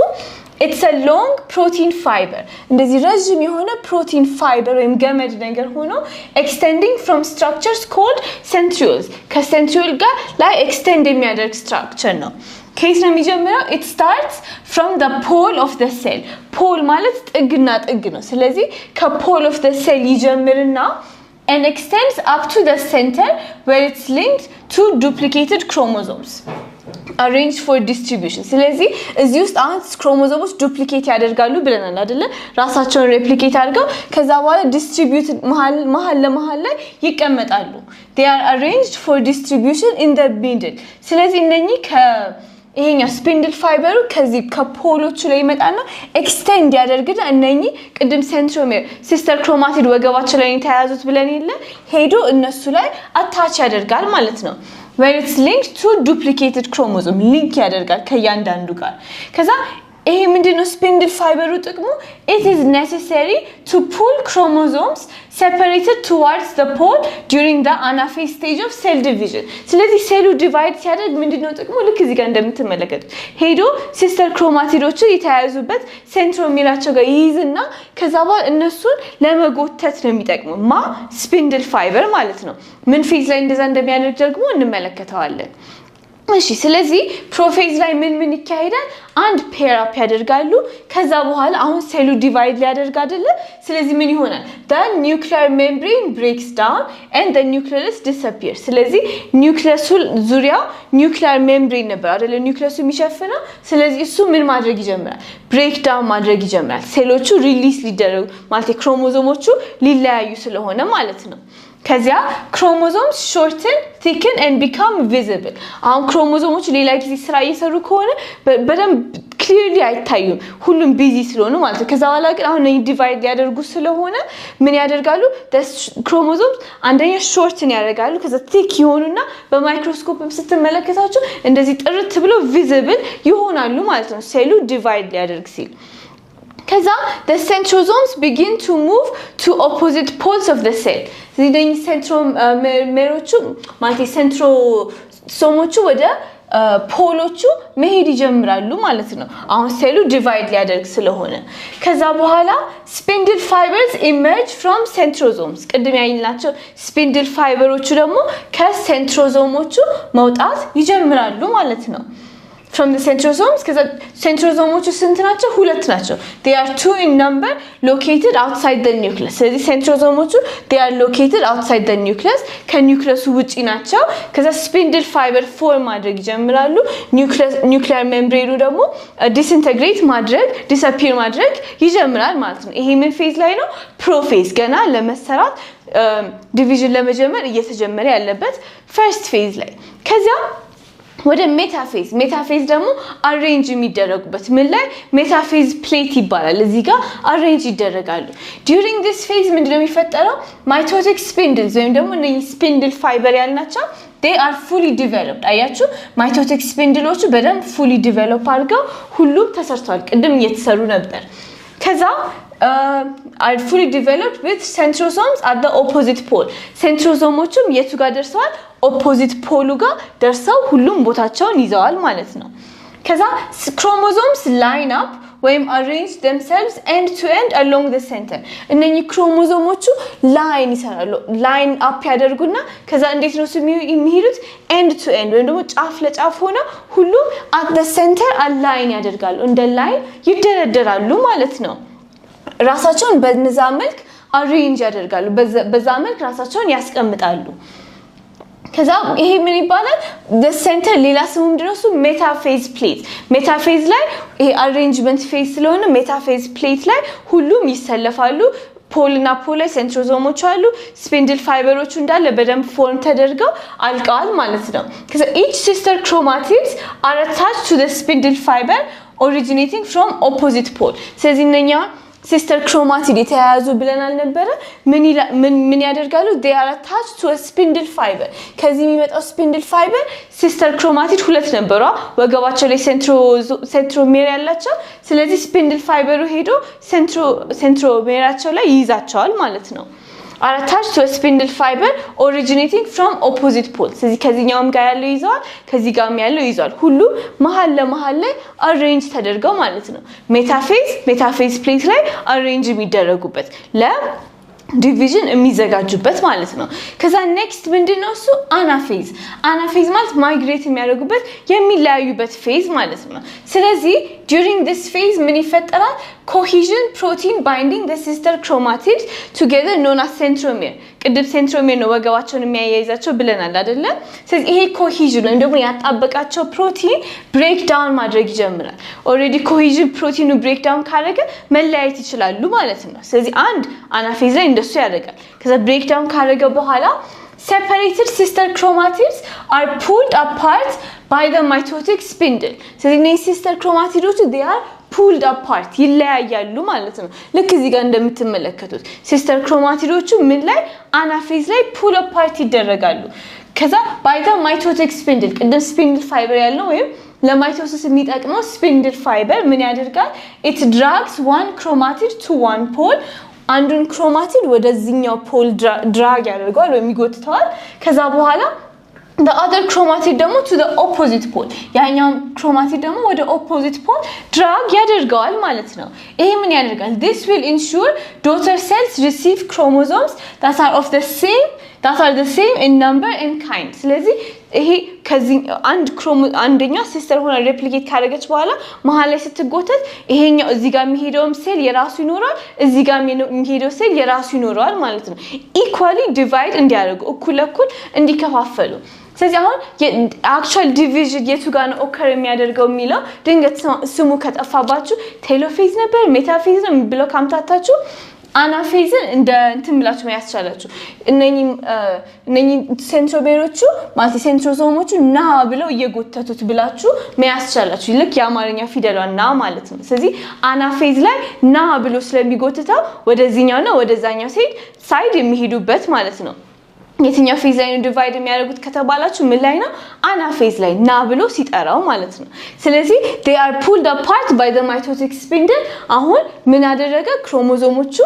it's a long protein fiber እንደዚህ ረጅም የሆነ protein fiber ወይም ገመድ ነገር ሆኖ extending from structures called centrioles ከcentriole ጋር ላይ extend የሚያደርግ structure ነው case ነው የሚጀምረው it starts from the pole of the cell pole ማለት ጥግና ጥግ ነው ስለዚህ ከpole of the cell ይጀምርና and extends up to the center where it's linked to duplicated chromosomes arranged for distribution ስለዚህ እዚህ ውስጥ አሁን ክሮሞሶሞች ዱፕሊኬት ያደርጋሉ ብለናል አይደለ ራሳቸውን ሬፕሊኬት አድርገው ከዛ በኋላ ዲስትሪቢዩትድ መሃል ላይ ይቀመጣሉ they are arranged for distribution in the middle ስለዚህ እነኚህ ይሄኛ ስፒንድል ፋይበሩ ከዚህ ከፖሎቹ ላይ ይመጣና ኤክስቴንድ ያደርግና እነኚህ ቅድም ሴንትሮሜር ሲስተር ክሮማቲድ ወገባቸው ላይ ተያያዙት ብለን ይለ ሄዶ እነሱ ላይ አታች ያደርጋል ማለት ነው where it's linked to duplicated chromosome link ያደርጋል ከያንዳንዱ ጋር ከዛ ይሄ ምንድነው ስፒንድል ፋይበሩ ጥቅሙ it is necessary to pull chromosomes separated towards the pole during the anaphase stage of cell division ስለዚህ ሴሉ ዲቫይድ ሲያደርግ ምንድነው ጥቅሙ ልክ እዚህ ጋር እንደምትመለከቱት ሄዶ ሲስተር ክሮማቲዶቹ የተያያዙበት ሴንትሮሜራቸው ጋር ይይዝና ከዛ በኋላ እነሱን ለመጎተት ነው የሚጠቅመው ማ ስፒንድል ፋይበር ማለት ነው ምን ፌዝ ላይ እንደዛ እንደሚያደርግ ደግሞ እንመለከታለን እሺ ስለዚህ ፕሮፌዝ ላይ ምን ይካሄዳል አንድ ፔር አፕ ያደርጋሉ ከዛ በኋላ አሁን ሴሉ ዲቫይድ ሊያደርግ አይደለ ስለዚህ ምን ይሆናል the nuclear membrane breaks down and the nucleus disappears ስለዚህ ኒውክሊየሱ ዙሪያው nuclear membrane ነበር አይደለ ኒውክሊየሱ የሚሸፍነው ስለዚህ እሱ ምን ማድረግ ይጀምራል ብሬክ ዳውን ማድረግ ይጀምራል ሴሎቹ ሪሊዝ ሊደረጉ ማለት ክሮሞሶሞቹ ሊለያዩ ስለሆነ ማለት ነው ከዚያ chromosomes shorten thicken and become visible አሁን ክሮሞሶሞች ሌላ ጊዜ ስራ እየሰሩ ከሆነ በደንብ clearly አይታዩም ሁሉም ቢዚ ስለሆነ ማለት ከዛ በኋላ ግን አሁን ዲቫይድ ያደርጉ ስለሆነ ምን ያደርጋሉ chromosomes አንደኛ shorten ያደርጋሉ ከዛ thick ይሆኑና በማይክሮስኮፕ ስትመለከታቸው እንደዚህ ጥርት ብሎ visible ይሆናሉ ማለት ነው ሴሉ ዲቫይድ ሊያደርግ ሲል ከዛ the centrosomes begin to move to opposite poles of the cell ስለዚህ ሴንትሮሜሮቹ ማለት ሴንትሮሶሞቹ ወደ ፖሎቹ መሄድ ይጀምራሉ ማለት ነው አሁን ሴሉ ዲቫይድ ሊያደርግ ስለሆነ ከዛ በኋላ spindle fibers emerge from centrosomes ቅድም ያይናቸው spindle fiberዎቹ ደግሞ ከሴንትሮሶሞቹ መውጣት ይጀምራሉ ማለት ነው from the centrosomes because centrosomes ስንት ናቸው ሁለት ናቸው they are two in number located outside the nucleus ስለዚህ centrosomes they are located outside the nucleus ከኒውክሊየሱ ውጪ ናቸው ከዛ spindle fiber form ማድረግ ይጀምራሉ nuclear membrane ደግሞ disintegrate ማድረግ disappear ማድረግ ይጀምራል ማለት ነው ይሄ ምን ፌዝ ላይ ነው ፕሮፌዝ ገና ለመሰራት ዲቪዥን ለመጀመር እየተጀመረ ያለበት first phase ላይ ከዛ ወደ ሜታፌዝ ደግሞ አሬንጅ የሚደረጉበት ምን ላይ ሜታፌዝ ፕሌት ይባላል እዚህ ጋር አሬንጅ ይደረጋሉ during this phase ምንድነው የሚፈጠረው mitotic spindles ወይም ደግሞ እነዚህ spindle fiber ያልናቸው they are fully developed አያችሁ mitotic spindleዎቹ በደንብ fully develop አድርገው ሁሉም ተሰርቷል ቅድም እየተሰሩ ነበር ከዛ are fully developed with centrosomes at the opposite pole centrosomoቹም የቱ ጋር ደርሰዋል opposite pole ጋር ደርሰው ሁሉም ቦታቸውን ይዘዋል ማለት ነው ከዛ chromosomes line up ወይም arrange themselves end to end along the center እነኚህ ክሮሞዞሞቹ ላይን ይሰራሉ ላይን አፕ ያደርጉና ከዛ እንዴት ነው የሚሄዱት end to end ወይም ደግሞ ጫፍ ለጫፍ ሆነው ሁሉም at the center align ያደርጋሉ እንደ ላይን ይደረደራሉ ማለት ነው ራሳቸውን በነዛ መልክ arrange ያደርጋሉ በዛ መልክ ራሳቸውን ያስቀምጣሉ ከዛ ይሄ ምን ይባላል the center ሌላ ስሙ ምንድነው እሱ ሜታፌዝ ፕሌት ሜታፌዝ ላይ ይሄ አሬንጅመንት ፌዝ ስለሆነ ሜታፌዝ ፕሌት ላይ ሁሉም ይሰለፋሉ ፖል እና ፖል ላይ ሴንትሮዞሞች አሉ ስፒንድል ፋይበሮቹ እንዳለ በደንብ ፎርም ተደርገው አልቀዋል ማለት ነው ከዛ each sister chromatids are attached to the spindle fiber originating from opposite pole ስለዚህ እነኛ sister chromatid የተያያዙ ብለናል ነበር ምን ያደርጋሉ they are attached to a spindle fiber ከዚህ የሚመጣው spindle fiber sister chromatid ሁለት ነበሩ ወገባቸው ላይ centromere ያላቸው ስለዚህ spindle fiber ሄዶ centromereaቸው ላይ ይይዛቸዋል ማለት ነው are attached to a spindle fiber originating from opposite poles ስለዚህ ከዚህኛውም ጋር ያለው ይዟል ከዚህ ጋርም ያለው ይዟል ሁሉ መሃል ለመሃል ላይ arrange ተደርገው ማለት ነው ሜታፌዝ ፕሌት ላይ arrange የሚደረጉበት ዲቪዥን የሚዘጋጁበት ማለት ነው ከዛ ኔክስት ምንድነው እሱ አናፌዝ ማለት ማይግሬት የሚያደርጉበት የሚለያዩበት ፌዝ ማለት ነው ስለዚህ during this phase ምን ይፈጠራል cohesion protein binding the sister chromatids together known as centromere ቅድም centromere ነው ወገባቸውን የሚያያይዛቸው ብለናል አይደለ ስለዚህ ይሄ cohesion ወይም ደግሞ ያጣበቃቸው ፕሮቲን ብሬክ ዳውን ማድረግ ይጀምራል already cohesion ፕሮቲኑ ብሬክ ዳውን ካደረገ መለያየት ይችላሉ ማለት ነው ስለዚህ አንድ አናፌዝ ላይ እንደሱ ያደርጋል ከዛ ብሬክ ዳውን ካደረገ በኋላ separated sister chromatids are pulled apart by the mitotic spindle ስለዚህ እነዚህ sister chromatids they are pulled apart ይለያያሉ ማለት ነው ልክ እዚህ ጋር እንደምትመለከቱት sister chromatids ምን ላይ አናፌዝ ላይ pull apart ይደረጋሉ ከዛ by the mitotic spindle ቅድም spindle fiber ያለው ወይም ለማይቶሲስ የሚጠቅመው spindle fiber ምን ያደርጋል it drags one chromatid to one pole አንዱን ክሮማቲድ ወደዚህኛው ፖል ድራግ ያደርጋል ወይ ይጎትተዋል ከዛ በኋላ the other chromatid ደግሞ to the opposite pole ያኛው chromatid ደግሞ ወደ opposite pole drag ያደርጋል ማለት ነው ይሄ ምን ያደርጋል this will ensure daughter cells receive chromosomes that are the same in number and kind ስለዚህ ይሄ ከዚህ አንደኛው ሲስተር ሆነ ሬፕሊኬት ካደረገች በኋላ መሃል ላይ ስትጎተት ይሄኛው እዚህ ጋር የሚሄደውም ሴል የራሱ ይኖራል እዚህ ጋር የሚሄደው ሴል የራሱ ይኖራል ማለት ነው ኢኳሊ ዲቫይድ እንዲያደርጉ እኩል እንዲከፋፈሉ ስለዚህ አሁን actual division የቱ ጋር ነው ኦከር የሚያደርገው የሚለው ድንገት ስሙ ከጠፋባችሁ ቴሎፌዝ ነበር ሜታፌዝ ነው ብለው ካምታታችሁ አናፌዝን እንደ እንትን ብላችሁ ያስቻላችሁ እነኚህ ሴንትሮሜሮቹ ማለት ሴንትሮዞሞቹ ና ብለው እየጎተቱት ብላችሁ ያስቻላችሁ ልክ የአማርኛ ፊደሏን ና ማለት ነው ስለዚህ አናፌዝ ላይ ና ብሎ ስለሚጎትታው ወደዚህኛው ነው ወደዛኛው ሳይድ የሚሄዱበት ማለት ነው የትኛው ፌዝ ላይ ነው ዲቫይድ የሚያደርጉት ከተባላችሁ ምን ላይ ነው አናፌዝ ላይ ና ብሎ ሲጠራው ማለት ነው ስለዚህ they are pulled apart by the mitotic spindle አሁን ምን አደረገ ክሮሞዞሞቹ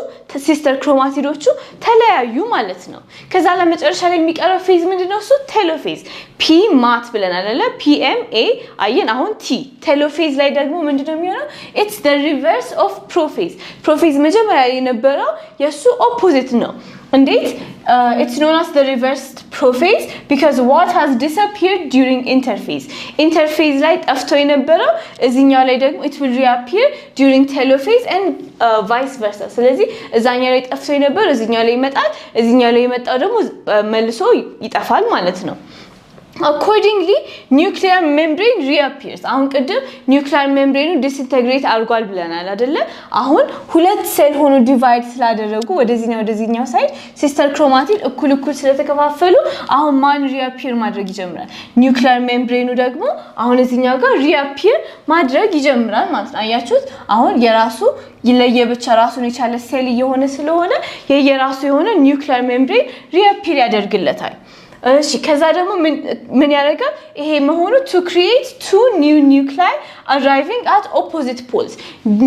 ሲስተር ክሮማቲዶቹ ተለያዩ ማለት ነው ከዛ ለመጨረሻ ላይ የሚቀረው ፌዝ ምንድነው እሱ ቴሎፌዝ ፒ ማት ብለናል አይደል PMA አየን አሁን ቲ ቴሎፌዝ ላይ ደግሞ ምንድነው የሚሆነው it's the reverse of prophase መጀመሪያ የነበረው የሱ ኦፖዚት ነው እንዴት it's known as the reversed prophase because what has disappeared during interphase ላይ ጠፍቶ የነበረው እዚህኛው ላይ ደግሞ it will reappear during telophase and vice versa ስለዚህ እዛኛው ላይ ጠፍቶ የነበረው እዚህኛው ላይ ይመጣል እዚህኛው ላይ የመጣው ደግሞ መልሶ ይጠፋል ማለት ነው accordingly nuclear membrane reappears አሁን ቅድም nuclear membrane disintegrate አድርጓል ብለናል አይደለ አሁን ሁለት ሴል ሆኖ ዲቫይድ ስላደረጉ ወደዚህኛው ሳይድ ሲስተር ክሮማቲድ እኩል ስለተከፋፈሉ አሁን ማን reappear ማድረግ ይጀምራል nuclear membrane ደግሞ አሁን እዚህኛው ጋር reappear ማድረግ ይጀምራል ማለት ነው አያችሁት አሁን የራሱ ይለየብቻ ራሱን የቻለ ሴል የሆነ ስለሆነ የራሱ የሆነ nuclear membrane reappear ያደርግለታል እሺ ከዛ ደግሞ ምን ያደርጋል ይሄ መሆኑ to create two new nuclei arriving at opposite poles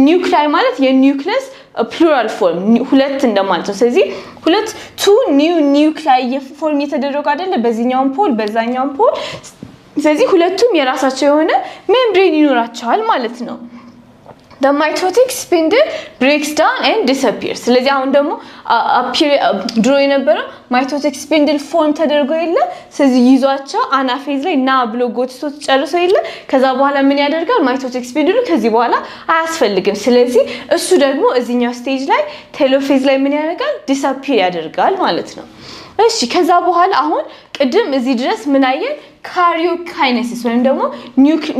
nuclei ማለት የኒውክሊየስ plural form ሁለት እንደማለት ነው ስለዚህ ሁለት two new nuclei የፎርም የተደረጉ አይደለ በዚህኛው ፖል በዛኛው ፖል ስለዚህ ሁለቱም የራሳቸው የሆነ ሜምብሬን ይኖራቸዋል ማለት ነው the mitotic spindle breaks down and disappears ስለዚህ አሁን ደግሞ ድሮ የነበረው mitotic spindle form ተደርጎ የለ ስለዚህ ይዟቸው አናፌዝ ላይ ና ብሎ ጎትቶ ጨርሶ የለ ከዛ በኋላ ምን ያደርጋል mitotic spindle ከዚህ በኋላ አያስፈልግም ስለዚህ እሱ ደግሞ እዚህኛው ስቴጅ ላይ ቴሎፌዝ ላይ ምን ያደርጋል disappear ያደርጋል ማለት ነው እሺ ከዛ በኋላ አሁን ቅድም እዚህ ድረስ ምን አየን ካሪዮካይኔሲስ ወይም ደግሞ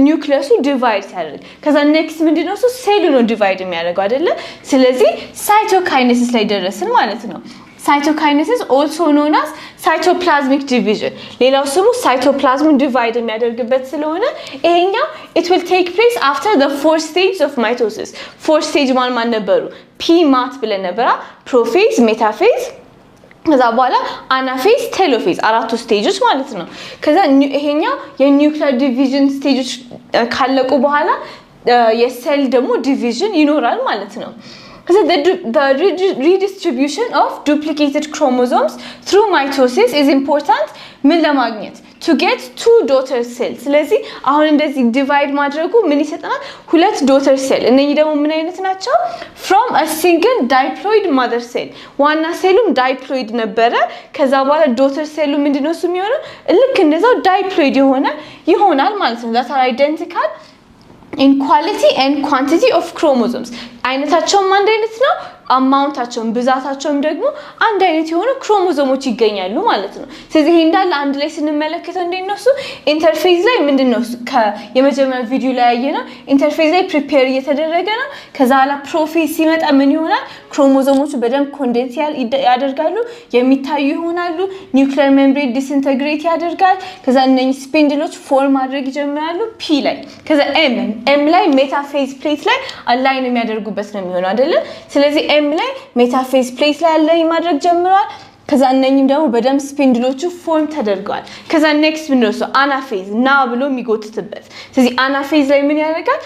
ኒውክሊየሱ ዲቫይድ ያደርጋል ከዛ ኔክስት ምንድነው እሱ ሴሉ ነው ዲቫይድ የሚያደርገው አይደለ ስለዚህ ሳይቶካይኔሲስ ላይ ደረስን ማለት ነው cytokinesis also known as cytoplasmic division ሌላው ስሙ cytoplasm divide የሚያደርግበት ስለሆነ ይሄኛው it will take place after the four stages of mitosis four stage ማን ነበሩ p mat ብለን ነበር prophase metaphase ከዛ በኋላ አናፌዝ ቴሎፌዝ አራቱ ስቴጆች ማለት ነው ከዛ ይሄኛው የኒውክሊየር ዲቪዥን ስቴጆች ካለቁ በኋላ የሴል ደግሞ ዲቪዥን ይኖራል ማለት ነው ከዛ the redistribution of duplicated chromosomes through mitosis is important ምን ለማግኘት to get two daughter cells ስለዚህ አሁን እንደዚህ ዲቫይድ ማድረጉ ምን ይሰጣናል ሁለት daughter cell እነኚህ ደግሞ ምን አይነት ናቸው from a single diploid mother cell ዋና ሴሉም diploid ነበረ ከዛ በኋላ daughter cell ምንድነው እሱ የሚሆነው ልክ እንደዛው diploid ይሆናል ማለት ነው that are identical in quality and quantity of chromosomes አይነታቸው አንድ አይነት ነው አማውንታቸውን ብዛታቸውን ደግሞ አንድ አይነት የሆነ ክሮሞዞሞች ይገኛሉ ማለት ነው ስለዚህ ይሄ እንዳለ አንድ ላይ ስንመለከተው እንደነሱ ኢንተርፌዝ ላይ ምንድነው የመጀመሪያ ቪዲዮ ላይ ያየነው ኢንተርፌዝ ላይ ፕሪፔር እየተደረገ ነው ከዛ አላ ፕሮፌዝ ሲመጣ ምን ይሆናል ክሮሞዞሞቹ በደንብ ኮንደንስ ያደርጋሉ የሚታዩ ይሆናሉ ኒውክሊየር ሜምብሬን ዲስኢንተግሬት ያደርጋል ከዛ እነኚህ ስፒንድሎች ፎርም ማድረግ ይጀምራሉ ፒ ላይ ከዛ ኤም ላይ ሜታፌዝ ፕሌት ላይ አላይን የሚያደርጉበት ነው የሚሆነው አይደለ ስለዚህ ኤም ላይ ሜታፌዝ ፕሌት ላይ አላይን ማድረግ ጀምሯል ከዛ እነኚህም ደግሞ በደም ስፒንድሎቹ ፎርም ተደርገዋል ከዛ ኔክስት ምንድነው አናፌዝ ና ብሎ የሚጎትትበት ስለዚህ አናፌዝ ላይ ምን ያደርጋል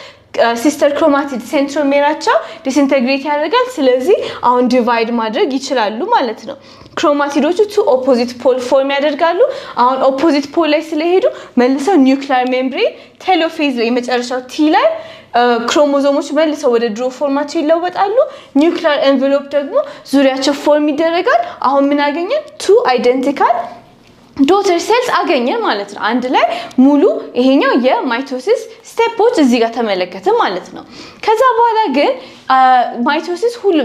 ሲስተር ክሮማቲድ ሴንትሮሜራቸው ዲስኢንተግሬት ያደርጋል ስለዚህ አሁን ዲቫይድ ማድረግ ይችላሉ ማለት ነው ክሮማቲዶቹ ቱ ኦፖዚት ፖል ፎርም ያደርጋሉ አሁን ኦፖዚት ፖል ላይ ስለሄዱ መልሰው ኒውክሊየር ሜምብሬን ቴሎፌዝ ላይ መጨረሻው ቲ ላይ ክሮሞዞሞች መልሰው ወደ ድሮ ፎርማቸው ይለወጣሉ ኒውክሊየር ኤንቨሎፕ ደግሞ ዙሪያቸው ፎርም ይደረጋል አሁን ምን አገኘን ቱ አይደንቲካል daughter cells አገኘን ማለት ነው አንድ ላይ ሙሉ ይሄኛው የማይቶሲስ ስቴፖች እዚህ ጋር ተመለከተ ማለት ነው ከዛ በኋላ ግን ማይቶሲስ ሁሉ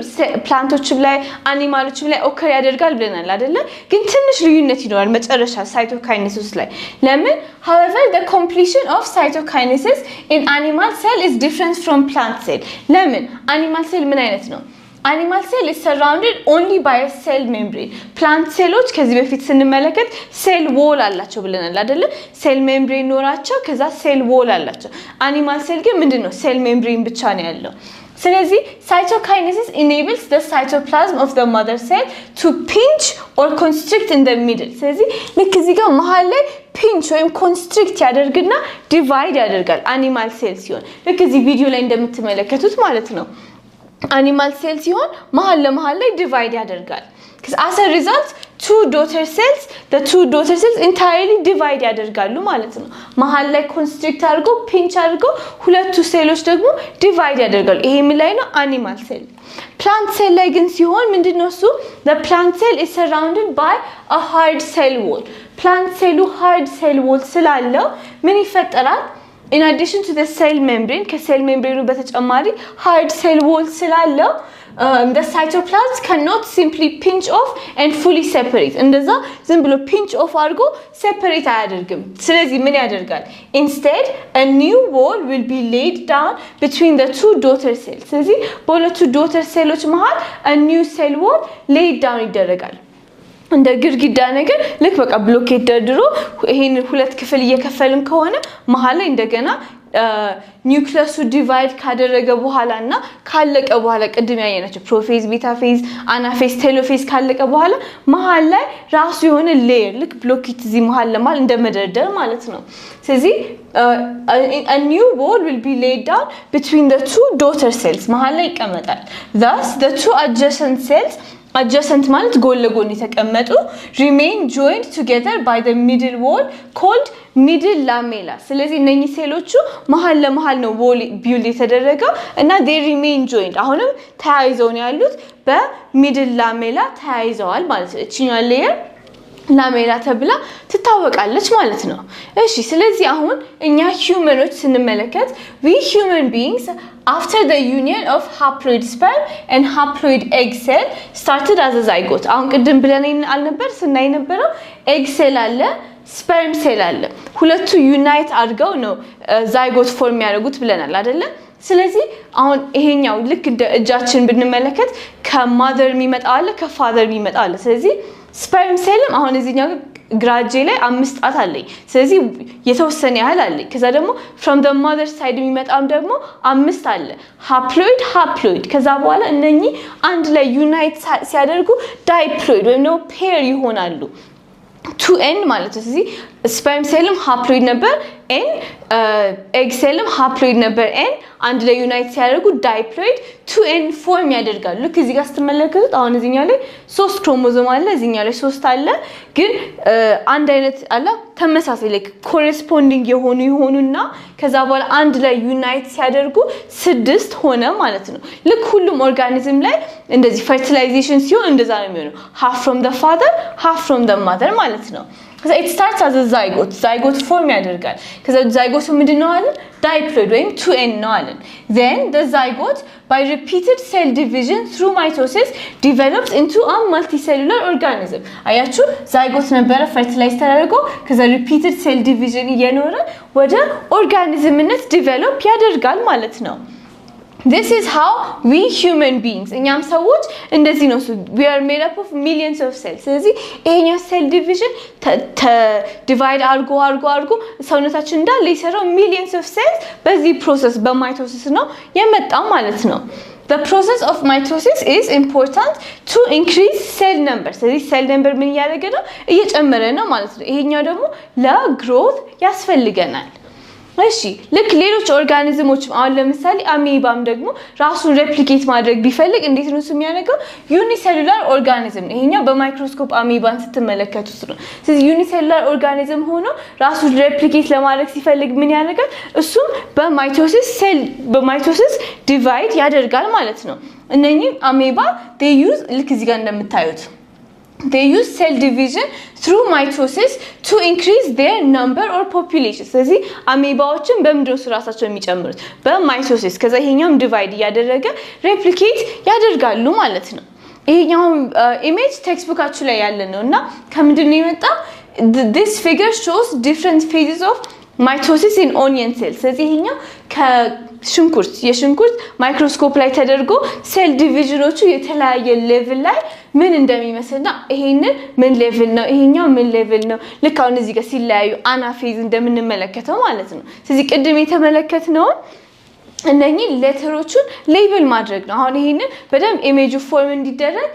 ፕላንቶችም ላይ አኒማሎችም ላይ ኦከር ያደርጋል ብለናል አይደለ ግን ትንሽ ልዩነት ይኖራል መጨረሻ ሳይቶካይኔሲስ ላይ ለምን however the completion of cytokinesis in animal cell is different from plant cell ለምን animal cell ምን አይነት ነው Animal cell is surrounded only by a cell membrane. Plant cells ከዚህ በፊት ስንመለከት cell wall አላቸው ብለናል አይደለ? cell membrane ኖራቸው ከዛ cell wall አላቸው. Animal cell ግን ምንድነው? cell membrane ብቻ ነው ያለው. ስለዚህ cytokinesis enables the cytoplasm of the mother cell to pinch or constrict in the middle. ስለዚህ ልክ እዚህ ጋር መሃል ላይ pinch ወይም constrict ያደርግና divide ያደርጋል animal cell ሲሆን ልክ እዚህ ቪዲዮ ላይ እንደምትመለከቱት ማለት ነው. Animal cells ሲሆን መሃል ለመሃል ላይ ዲቫይድ ያደርጋል because as a result the two daughter cells entirely divide ያደርጋሉ ማለት ነው መሃል ላይ constrict አድርጎ pinch አድርጎ ሁለቱ ሴሎች ደግሞ divide ያደርጋሉ ይሄ ምን ላይ ነው animal cell plant cell ላይ ግን ሲሆን ምንድነው እሱ the plant cell is surrounded by a hard cell wall plant cell hard cell wall ስላለው ምን ይፈጠራል In addition to the cell membrane, cell membrane በተጨማሪ hard cell wall ስላለው the cytoplasm cannot simply pinch off and fully separate. እንደዛ ዝም ብሎ pinch off አድርጎ separate አያደርግም። ስለዚህ ምን ያደርጋል? Instead, a new wall will be laid down between the two daughter cells. ስለዚህ በሁለቱ daughter cells መሃል a new cell wall laid down ይደረጋል። እንደ ግድግዳ ነገር ልክ በቃ ብሎኬት ደርድሮ ይሄን ሁለት ክፍል እየከፈልን ከሆነ መሃል ላይ እንደገና ኒውክሊየሱ ዲቫይድ ካደረገ በኋላና ካለቀ በኋላ ቅድም ያየናቸው ፕሮፌዝ ሜታፌዝ አናፌዝ ቴሎፌዝ ካለቀ በኋላ መሃል ላይ ራሱ የሆነ ሌየር ልክ ብሎኬት እዚህ መሃል ለማል እንደመደርደር ማለት ነው ስለዚህ a new wall will be laid down between the two daughter cells መሃል ላይ ይቀመጣል thus the two adjacent cells adjacent ማለት ጎን ለጎን የተቀመጡ remain joined together by the middle wall called middle lamella ስለዚህ እነኚህ ሴሎቹ መሃል ለመሃል ነው wall build የተደረገው እና they remain joined አሁንም ተያይዘው ነው ያሉት በmiddle lamella ተያይዘዋል ማለት ነው እቺኛው ሌየር ላሜላ ተብላ ትታወቃለች ማለት ነው እሺ ስለዚህ አሁን እኛ ሂዩመኖች ስንመለከት we human beings after the union of haploid sperm and haploid egg cell started as a zygote አሁን ቅድም ብለን አልነበር ስናይ ነበረው egg cell አለ sperm cell አለ ሁለቱ ዩናይት አድርገው ነው zygote ፎርም ያደርጉት ብለናል አይደለ ስለዚህ አሁን ይሄኛው ልክ እንደ እጃችን ብንመለከት ከማዘር የሚመጣ አለ ከፋዘር የሚመጣ አለ ስለዚህ sperm cell አሁን እዚህኛው ግራጄ ላይ 5 ጣት አለኝ ስለዚህ የተወሰነ ያህል አለኝ ከዛ ደግሞ from the mother side የሚመጣም ደግሞ 5 አለ haploid ከዛ በኋላ እነኚህ አንድ ላይ ዩናይት ሲያደርጉ diploid ወይም ነው pair ይሆናሉ 2n ማለት ነው ስለዚህ sperm cell haploid ነበር n egg cell haploid ነበር n አንድ ላይ ዩናይት ሲያደርጉ diploid 2n ፎርም ያደርጋሉ ልክ እዚህ ጋር ስትመለከቱት አሁን እዚህኛው ላይ 3 ክሮሞዞም አለ እዚህኛው ላይ 3 አለ ግን አንድ አይነት አለ ተመሳሳይ like corresponding የሆኑና ከዛ በኋላ አንድ ላይ ዩናይት ሲያደርጉ 6 ሆነ ማለት ነው ልክ ሁሉም ኦርጋኒዝም ላይ እንደዚህ fertilization ሲሆን እንደዛ ነው የሚሆነው half from the father half from the mother ማለት ነው because it starts as a zygote form ያደርጋል ከዛ zygote ምንድነው አለ diploid ወይም 2n ነው አለ then the zygote by repeated cell division through mitosis develops into a multicellular organism አያችሁ zygote ነበረ fertilize ተደርጎ ከዛ repeated cell division እየኖረ ወደ ኦርጋኒዝምነት ዲቨሎፕ ያደርጋል ማለት ነው This is how we human beings እኛም ሰዎች እንደዚህ ነው we are made up of millions of cells ስለዚህ ይሄኛው cell division divide አርጎ ሰውነታችን እንዳለ ይሰራው millions of cells በዚህ process በማይቶሲስ ነው የመጣው ማለት ነው The process of mitosis is important to increase cell number ስለዚህ cell number ምን ያደርገ ነው እየጨመረ ነው ማለት ነው ይሄኛው ደግሞ ለgrowth ያስፈልገናል እሺ ልክ ሌሎች ኦርጋኒዝሞች አሁን ለምሳሌ አሜባም ደግሞ ራሱን ሬፕሊኬት ማድረግ ቢፈልግ እንዴት ነው የሚያደርገው ዩኒሴሉላር ኦርጋኒዝም ይሄኛው በማይክሮስኮፕ አሜባን ስትመለከቱት ነው ስለዚህ ዩኒሴሉላር ኦርጋኒዝም ሆኖ ራሱን ሬፕሊኬት ለማድረግ ሲፈልግ ምን ያደርጋል እሱም በማይቶሲስ ዲቫይድ ያደርጋል ማለት ነው እነኚህ አሜባ they use ልክ እዚህ ጋር እንደምታዩት They use cell division through mitosis to increase their number or population. ስለዚህ አሜባዎችን በምንድነው ራሳቸው የሚጨምሩት በማይቶሲስ ከዛ ይሄኛውም ዲቫይድ ያደረገ ሬፕሊኬት ያደርጋሉ ማለት ነው ይሄኛው ኢሜጅ ቴክስት ላይ ያለ ነውና ከምንድነው የመጣው This figure shows different phases of mitosis in onion cells ስለዚህ ይሄኛው የሽንኩርት ማይክሮስኮፕ ላይ ተደርጎ ሴል ዲቪዥኖቹ የተለያየ ሌቭል ላይ ምን እንደሚመስልና ይሄንን ምን ሌቭል ነው ይሄኛው ምን ሌቭል ነው ልክ አሁን እዚህ ጋር ሲለያዩ አናፌዝ እንደምንመለከተው ማለት ነው ስለዚህ ቅድም የተመለከትነው እነኚህ ሌተሮቹን ሌብል ማድረግ ነው አሁን ይሄንን በደም ኢሜጅ ፎርም እንዲደረግ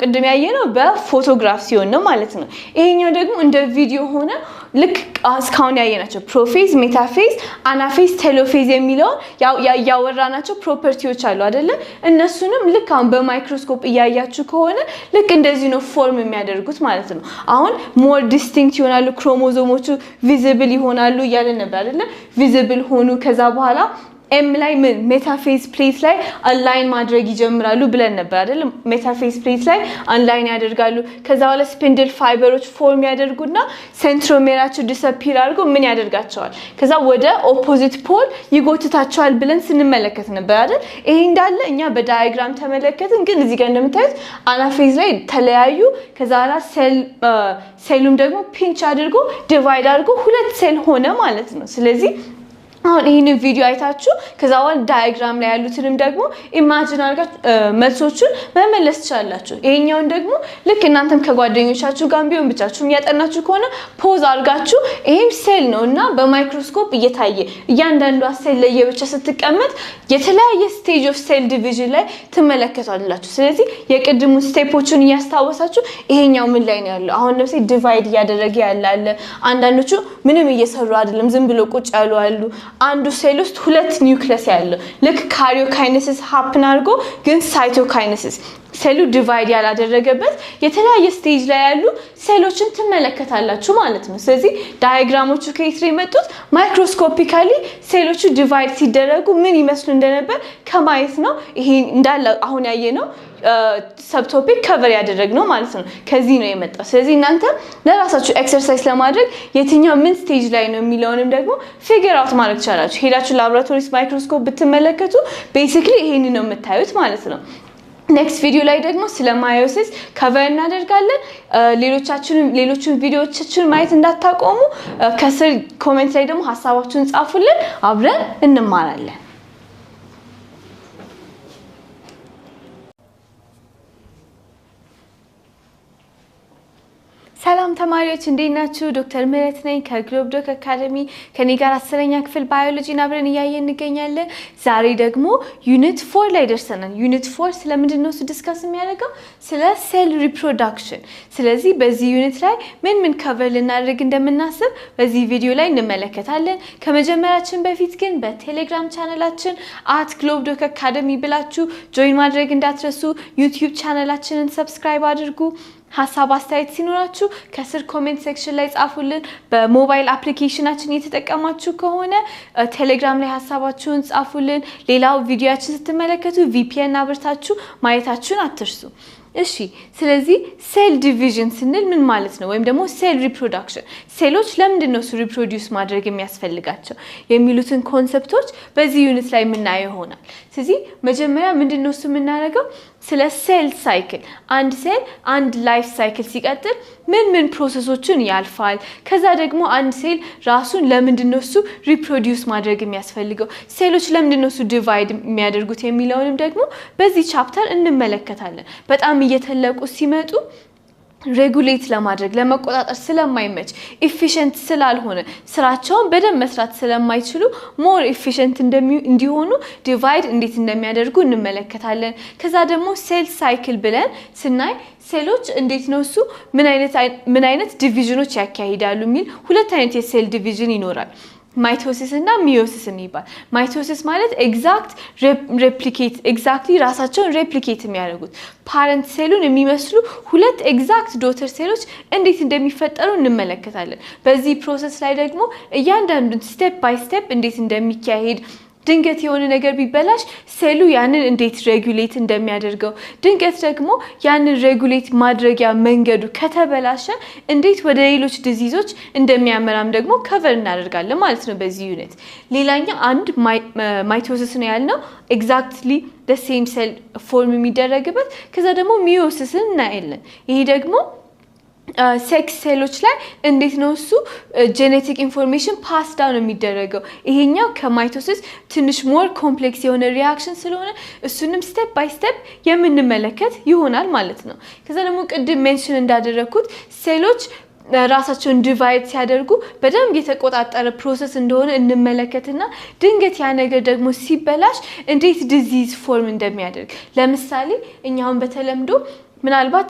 ቅድም ያየነው በፎቶግራፍ ሲሆን ነው ማለት ነው ይሄኛው ደግሞ እንደ ቪዲዮ ሆነ ልክ እስካሁን ያየናቸው ፕሮፌዝ ሜታፌዝ አናፌዝ ቴሎፌዝ የሚለው ያወራናቸው ፕሮፐርቲዎች አሉ አይደለ እነሱንም ልክ አሁን በማይክሮስኮፕ እያያችሁ ከሆነ ልክ እንደዚህ ነው ፎርም የሚያደርጉት ማለት ነው አሁን ሞር ዲስቲንክት ይሆናሉ ክሮሞዞሞቹ ቪዚብል ይሆናሉ ያለ ነበር አይደለ ቪዚብል ሆኑ ከዛ በኋላ M ላይ ምን ሜታፌዝ ፕሌት ላይ አላይን ማድረግ ይጀምራሉ ብለን ነበር አይደል ሜታፌዝ ፕሌት ላይ አላይን ያደርጋሉ ከዛ በኋላ ስፒንድል ፋይበሮች ፎርም ያደርጉና ሴንትሮሜራቸው ዲስአፒር አድርጎ ምን ያደርጋቸዋል ከዛ ወደ ኦፖዚት ፖል ይጎትታቸዋል ብለን ስንመለከት ነበር አይደል ይሄ እንዳለ እኛ በዳያግራም ተመለከትን ግን እዚህ ጋር እንደምታዩት አናፌዝ ላይ ተለያዩ ከዛ በኋላ ሴሉም ደግሞ ፒንች አድርጎ ዲቫይድ አድርጎ ሁለት ሴል ሆነ ማለት ነው ስለዚህ አሁን ይሄንን ቪዲዮ አይታችሁ ከዛው ዳያግራም ላይ ያሉትንም ደግሞ ኢማጂን አድርጋችሁ መልሶቹን መመለስ ትችላላችሁ ይሄኛውን ደግሞ ልክ እናንተም ከጓደኞቻችሁ ጋር ቢሆን ብቻችሁም ያጠናችሁ ከሆነ ፖዝ አድርጋችሁ ይሄም ሴል ነውና በማይክሮስኮፕ እየታየ እያንዳንዷ ሴል ላይ የብቻ ስትቀመጥ የተለያየ ስቴጅ ኦፍ ሴል ዲቪዥን ላይ ትመለከታላችሁ ስለዚህ የቅድሙ ስቴፖችን ያስታወሳችሁ ይሄኛው ምን ላይ ነው ያለው አሁን ለምሳሌ ዲቫይድ ያደረገ ያላለ አንዳንዶቹ ምንም እየሰሩ አይደለም ዝም ብሎ ቁጭ ያሉ አሉ አንዱ ሴል ውስጥ ሁለት ኒውክሊየስ ያለው ልክ ካሪዮካይኔሲስ ሃፕን አድርጎ ግን ሳይቶካይኔሲስ ሴሉ ዲቫይድ ያላደረገበት የተለያየ ስቴጅ ላይ ያሉ ሴሎችን ትመለከታላችሁ ማለት ነው ስለዚህ ዳያግራሞቹ ከየት ነው የመጡት ማይክሮስኮፒካሊ ሴሎቹ ዲቫይድ ሲደረጉ ምን ይመስሉ እንደነበር ከማየት ነው ይሄ እንዳለ አሁን ያየነው ሰብ ቶፒክ ከቨር ያደረግነው ማለት ነው ከዚህ ነው የመጣው ስለዚህ እናንተ ለራሳችሁ ኤክሰርሳይዝ ለማድረግ የትኛው ምን ስቴጅ ላይ ነው የሚለውንም ደግሞ ፊገር አውት ማድረግ ይችላልችሁ ሄዳችሁ ላብራቶሪስ ማይክሮስኮፕ ብትመለከቱ ቤሲክሊ ይሄን ነው የምታዩት ማለት ነው next video ላይ ደግሞ ስለ ማዮሲስ ከቨር እናደርጋለን ሌሎችን ቪዲዮዎቻችንን ማየት እንዳታቆሙ ከስር ኮሜንት ላይ ደግሞ ሐሳባችሁን ጻፉልን አብረን እንማራለን ሰላም ተማሪዎች እንዴት ናችሁ ዶክተር ምህረት ነኝ ከግሎብዶክ አካዳሚ ከኔ ጋር 10ኛ ክፍል ባዮሎጂን አብረን እያየን እንገኛለን ዛሬ ደግሞ ዩኒት 4 ላይ ደርሰናል ዩኒት 4 ስለምንድነው ዲስካስ የሚያደርገው ስለ ሴል ሪፕሮዳክሽን ስለዚህ በዚህ ዩኒት ላይ ምን ከቨር ልናደርግ እንደምናስብ በዚህ ቪዲዮ ላይ እንመለከታለን ከመጀመራችን በፊት ግን በቴሌግራም ቻናላችን @globdoc_academy ብላችሁ ጆይን ማድረግ እንዳትረሱ ዩቲዩብ ቻናላችንን ሰብስክራይብ አድርጉ ሐሳብ አስተያየት ሲኖራችሁ ከስር ኮሜንት ሴክሽን ላይ ጻፉልን በሞባይል አፕሊኬሽናችን እየተጠቀማችሁ ከሆነ ቴሌግራም ላይ ሐሳባችሁን ጻፉልን ሌላው ቪዲዮአችን ስትመለከቱ VPN አብርታችሁ ማየታችሁን አትርሱ እሺ ስለዚህ ሴል ዲቪዥን ስንል ምን ማለት ነው ወይም ደግሞ ሴል ሪፕሮዳክሽን ሴሎች ለምንድን ነው ሪፕሮዲዩስ ማድረግ የሚያስፈልጋቸው የሚሉትን ኮንሰፕቶች በዚህ ዩኒት ላይ የምናየው ይሆናል ስለዚህ መጀመሪያ ምንድነው የምናደርገው ስለ ሴል ሳይክል አንድ ሴል አንድ ላይፍ ሳይክል ሲቀጥል ምን ፕሮሰሶችን ያልፋል ከዛ ደግሞ አንድ ሴል ራሱን ለምንድነው ሪፕሮዲዩስ ማድረግ የሚያስፈልገው ሴሎች ለምንድነው ዲቫይድ የሚያደርጉት የሚለውንም ደግሞ በዚህ ቻፕተር እንመለከታለን በጣም እየተለቁ ሲመጡ ሬጉሌት ለማድረግ ለመቆጣጠር ስለማይመች ኢፊሺየንት ስላልሆነ ስራቸውን በደንብ መስራት ስለማይችሉ ሞር ኢፊሺየንት እንዲሆኑ ዲቫይድ እንዴት እንደሚያደርጉ እንመለከታለን ከዛ ደግሞ ሴል ሳይክል ብለን ስናይ ሴሎች እንዴት ነው ምን አይነት ዲቪዥኖች ያካሂዳሉ የሚል ሁለት አይነት የሴል ዲቪዥን ይኖራል ማይቶሲስ እና ሚዮሲስ የሚባል ማይቶሲስ ማለት ኤግዛክትሊ ራሳቸውን ሬፕሊኬት የሚያደርጉት ፓረንት ሴሉን የሚመስሉ ሁለት ኤግዛክት ዶተር ሴሎች እንዴት እንደሚፈጠሩ እንመለከታለን በዚህ ፕሮሰስ ላይ ደግሞ እያንዳንዱን ስቴፕ ባይ ስቴፕ እንዴት እንደሚካሄድ ድንገት የሆነ ነገር ቢበላሽ ሴሉ ያንን እንዴት ሬጉሌት እንደሚያደርገው ድንገት ደግሞ ያንን ሬጉሌት ማድረጊያ መንገዱ ከተበላሸ እንዴት ወደ ሌሎች ዲዚዞች እንደሚያመራም ደግሞ ከቨር እናደርጋለን ማለት ነው በዚህ ዩኒት ሌላኛው አንድ ማይቶሲስ ነው ያልነው ኤግዛክትሊ the same cell ፎርም የሚደረግበት ከዛ ደግሞ ሚዮሲስን እናያለን ይሄ ደግሞ ሴክስ ሴሎች ላይ እንዴት ነው ጄኔቲክ ኢንፎርሜሽን ፓስ ዳውን የሚደረገው ይሄኛው ከማይቶሲስ ትንሽ ሞር ኮምፕሌክስ የሆነ ሪአክሽን ስለሆነ እሱንም ስቴፕ ባይ ስቴፕ የምንመለከት ይሆናል ማለት ነው ከዛ ደግሞ ቅድም ሜንሽን እንዳደረኩት ሴሎች ራሳቸውን ዲቫይድ ሲያደርጉ በደንብ የተቆጣጠረ ፕሮሰስ እንደሆነ እንመለከትና ድንገት ያ ነገር ደግሞ ሲበላሽ እንዴት ዲዚዝ ፎርም እንደሚያደርግ ለምሳሌ እኛውን በተለምዶ ምናልባት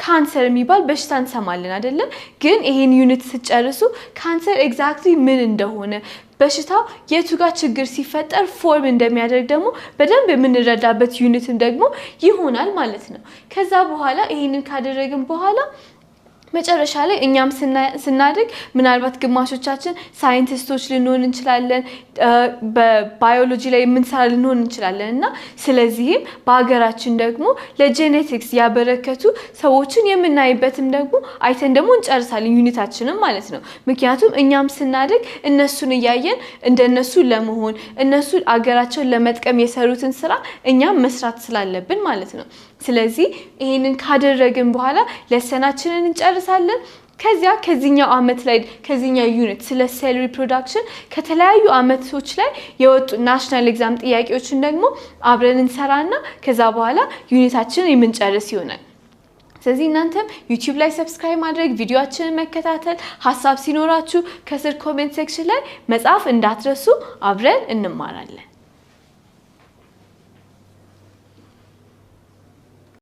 ካንሰር የሚባል በሽታ እንሰማለን አይደለ ግን ይሄን ዩኒት ሲጨርሱ ካንሰር ኤግዛክትሊ ምን እንደሆነ በሽታው የቱ ጋር ችግር ሲፈጠር ፎርም እንደሚያደርግ ደግሞ በደንብ የምንረዳበት ዩኒትም ደግሞ ይሆናል ማለት ነው ከዛ በኋላ ይሄንን ካደረግን በኋላ መጨረሻ ላይ እኛም ስናድግ ምናልባት ግማሾቻችን ሳይንቲስቶች ልንሆን እንችላለን በባዮሎጂ ላይ የምንሰራ ልንሆን እንችላለንና ስለዚህም በአገራችን ደግሞ ለጄኔቲክስ ያበረከቱ ሰዎችን የምናይበትም ደግሞ አይተን ደግሞ እንጨርሳለን ዩኒታችንን ማለት ነው ምክንያቱም እኛም ስናድግ እነሱን ያያየን እንደነሱ ለመሆን እነሱ አገራቸውን ለመጥቀም የሰሩትን ስራ እኛም መስራት ስላለብን ማለት ነው ስለዚህ ይሄንን ካደረግን በኋላ ለሰናችንን እንጨርሳለን ከዚህኛው አመት ላይ ከዚህኛው ዩኒት ስለ ሴል ሪፕሮዳክሽን ከተለያዩ አመቶች ላይ የወጡ ናሽናል ኤግዛም ጥያቄዎችን ደግሞ አብረን እንሰራና ከዛ በኋላ ዩኒታችንን የምንጨርስ ይሆናል ስለዚህ እናንተም ዩቲዩብ ላይ ሰብስክራይብ ማድረግ ቪዲዮአችንን መከታተል ሐሳብ ሲኖራችሁ ከስር ኮሜንት ሴክሽን ላይ መጻፍ እንዳትረሱ አብረን እንማራለን